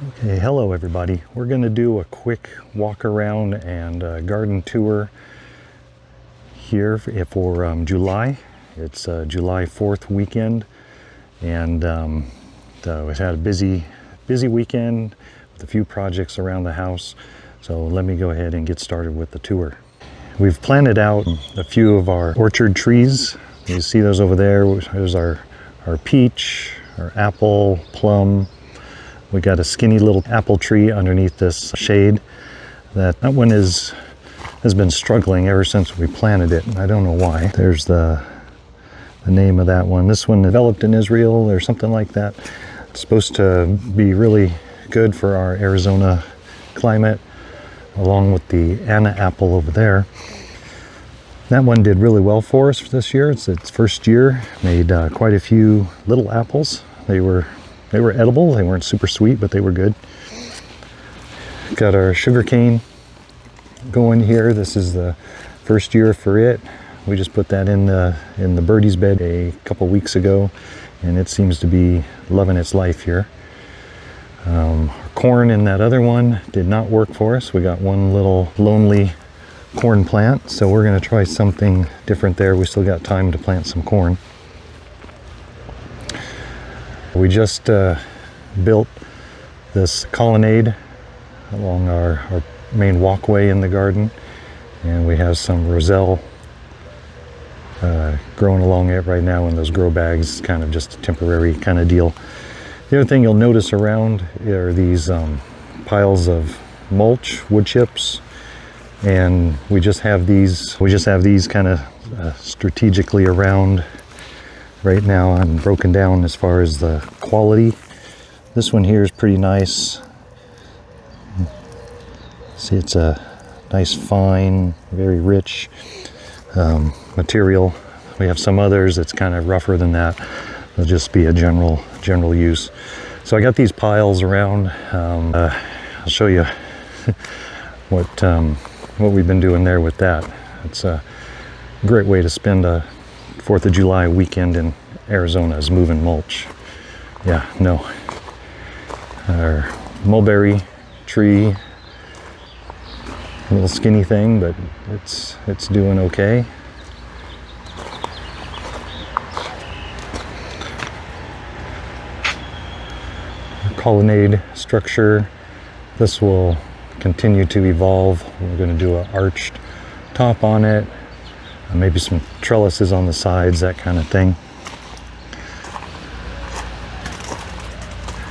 Okay, hello everybody. We're going to do a quick walk around and garden tour here for July. It's July 4th weekend, and we've had a busy weekend with a few projects around the house. So let me go ahead and get started with the tour. We've planted out a few of our orchard trees. You see those over there. There's our peach, our apple, plum. We got a skinny little apple tree underneath this shade. That one has been struggling ever since we planted it, and I don't know why. There's the name of that one. This one developed in Israel or something like that. It's supposed to be really good for our Arizona climate, along with the Anna apple over there. That one did really well for us this year. It's its first year. Made quite a few little apples. They were edible. They weren't super sweet, but they were good. Got our sugar cane going here. This is the first year for it. We just put that in the birdie's bed a couple weeks ago, and it seems to be loving its life here. Our corn in that other one did not work for us. We got one little lonely corn plant, so we're going to try something different there. We still got time to plant some corn. We just built this colonnade along our main walkway in the garden, and we have some roselle growing along it right now in those grow bags. It's kind of just a temporary kind of deal. The other thing you'll notice around are these piles of mulch, wood chips, and we just have these kind of strategically around right now and broken down as far as the quality. This one here is pretty nice. See, it's a nice, fine, very rich material. We have some others that's kind of rougher than that. They'll just be a general use. So I got these piles around. I'll show you what we've been doing there with that. It's a great way to spend a 4th of July weekend in Arizona, is moving mulch. Yeah, no. Our mulberry tree, a little skinny thing, but it's doing okay. Our colonnade structure, this will continue to evolve. We're going to do an arched top on it. Maybe some trellises on the sides, that kind of thing.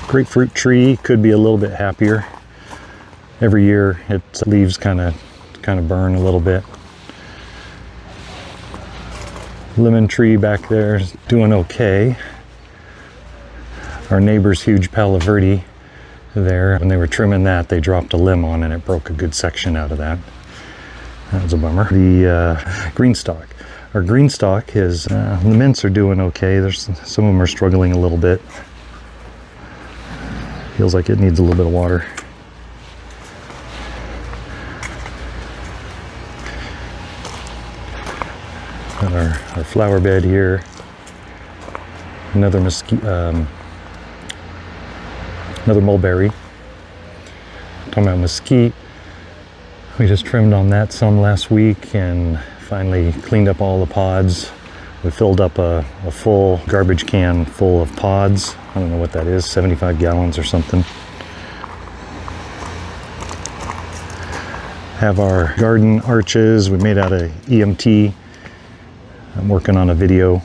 Grapefruit tree could be a little bit happier. Every year its leaves kind of burn a little bit. Lemon tree back there is doing okay. Our neighbor's huge Palo Verde there, when they were trimming that, they dropped a limb on and it broke a good section out of that. That was a bummer. The green stalk. Our green stalk is, the mints are doing okay. Some of them are struggling a little bit. Feels like it needs a little bit of water. Got our flower bed here. Another mulberry. Talking about mesquite. We just trimmed on that some last week and finally cleaned up all the pods. We filled up a full garbage can full of pods. I don't know what that is, 75 gallons or something. Have our garden arches we made out of EMT. I'm working on a video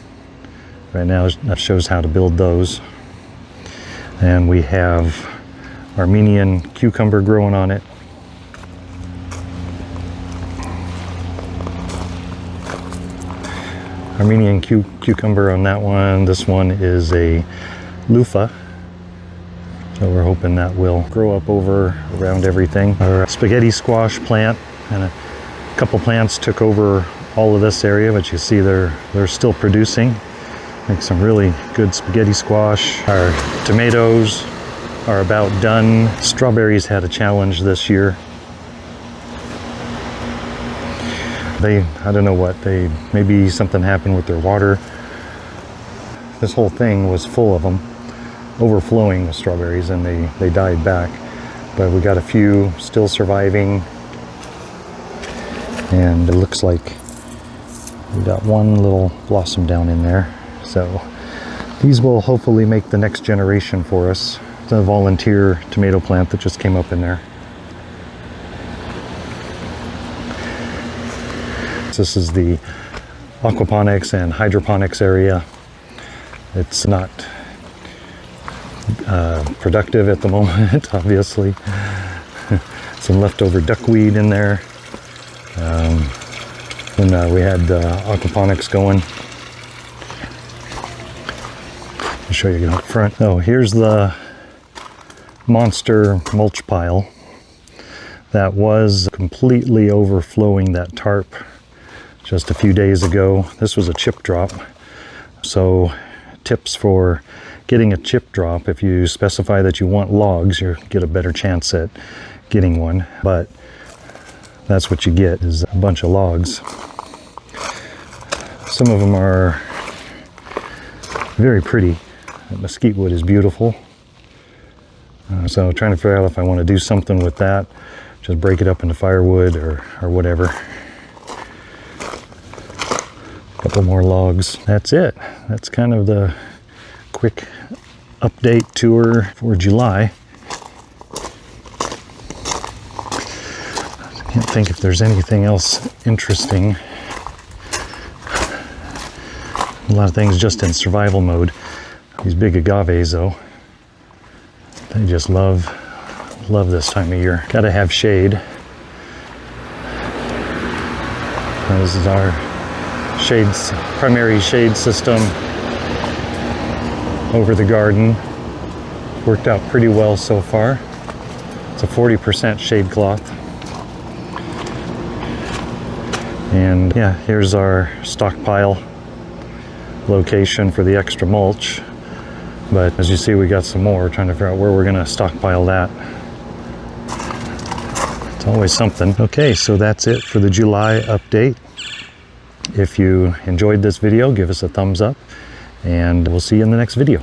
right now that shows how to build those. And we have Armenian cucumber growing on it. Armenian cucumber on that one. This one is a loofah. So we're hoping that will grow up around everything. Our spaghetti squash plant and a couple plants took over all of this area, but you see they're still producing. Make some really good spaghetti squash. Our tomatoes are about done. Strawberries had a challenge this year. I don't know what, maybe something happened with their water. This whole thing was full of them. overflowing with strawberries, and they died back. But we got a few still surviving, and it looks like we got one little blossom down in there. So these will hopefully make the next generation for us. It's a volunteer tomato plant that just came up in there. This is the aquaponics and hydroponics area. It's not productive at the moment, obviously. Some leftover duckweed in there. When we had aquaponics going. I'll show you up front. Oh, here's the monster mulch pile that was completely overflowing that tarp just a few days ago. This was a chip drop. So tips for getting a chip drop: if you specify that you want logs, you get a better chance at getting one. But that's what you get, is a bunch of logs. Some of them are very pretty. That mesquite wood is beautiful. So trying to figure out if I want to do something with that, just break it up into firewood or whatever. A couple more logs. That's it. That's kind of the quick update tour for July. I can't think if there's anything else interesting. A lot of things just in survival mode. These big agaves, though, they just love this time of year. Gotta have shade. This is our primary shade system over the garden. Worked out pretty well so far. It's a 40% shade cloth. And yeah, here's our stockpile location for the extra mulch. But as you see, we got some more. We're trying to figure out where we're going to stockpile that. It's always something. Okay, so that's it for the July update. If you enjoyed this video, give us a thumbs up, and we'll see you in the next video.